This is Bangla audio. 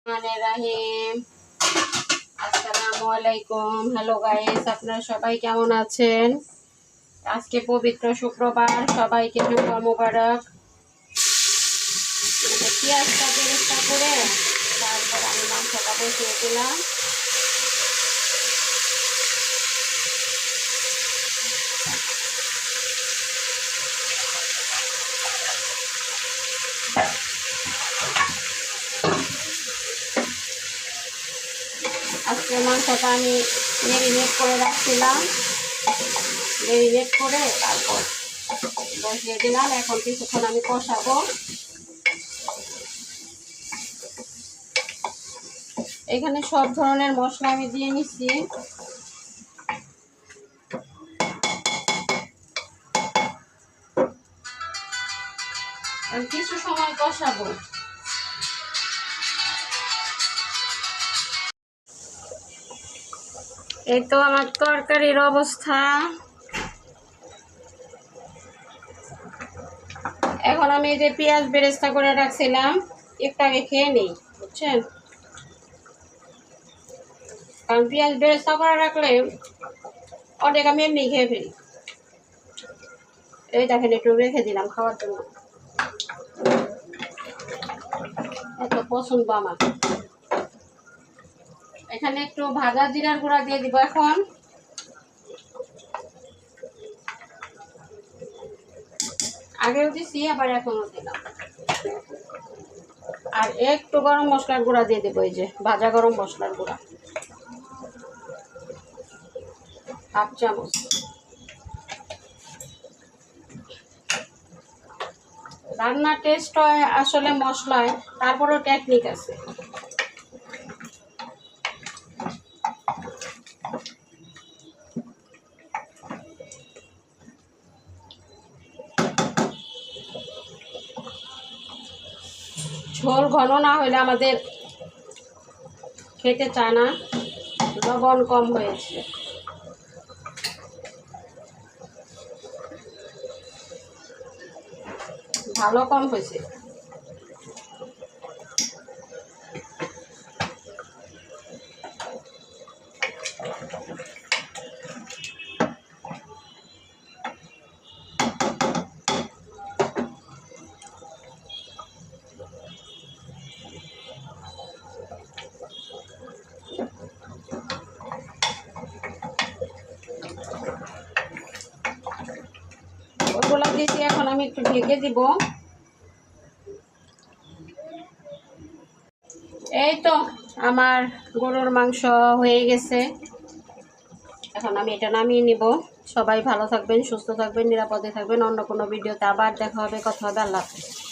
রাহিম আসসালামু আলাইকুম। হ্যালো গাইস, আপনারা সবাই কেমন আছেন? আজকে পবিত্র শুক্রবার, সবাইকে জুম্মা মোবারক। পেঁয়াজটা বেরেস্তা করে তারপর আমি মাংসটা বসিয়ে দিলাম। আজকে মাংসটা আমি মেরিনেট করে রাখছিলাম, মেরিনেট করে তারপর বসিয়ে দিলাম। এখন কিছুক্ষণ আমি কষাবো। এখানে সব ধরনের মশলা আমি দিয়ে নিচ্ছি। কিছু সময় কষাবো। এই তো আমার তরকারির অবস্থা। এখন আমি এই যে পেঁয়াজ বেরেস্তা করে রাখছিলাম, একটু আগে খেয়ে নেই, বুঝছেন? কারণ পেঁয়াজ বেরেস্তা করে রাখলে অনেক আমি এমনি খেয়ে ফেলি। এই দেখেন, একটু রেখে দিলাম খাওয়ার জন্য, এত পছন্দ আমার। এখানে একটু ভাজা জিরার গুঁড়া দিয়ে দিব এখন। আগেও দিছি, আবার এখনও দিলাম। আর একটু গরম মশলার গুঁড়া দিয়ে দেবো, এই যে ভাজা গরম মশলার গুঁড়া, হাফ চামচ। রান্নার টেস্ট হয় আসলে মশলায়, তারপরেও টেকনিক আছে। ঝোল ঘন না হলে আমাদের খেতে চায় না। লবণ কম হয়েছে, ভালো কম হয়েছে। ওগুলো দিয়েছি, এখন আমি একটু ঢেকে দিব। এই তো আমার গরুর মাংস হয়ে গেছে। এখন আমি এটা নামিয়ে নিব। সবাই ভালো থাকবেন, সুস্থ থাকবেন, নিরাপদে থাকবেন। অন্য কোনো ভিডিওতে আবার দেখা হবে, কথা হবে। আল্লাহ হাফেজ।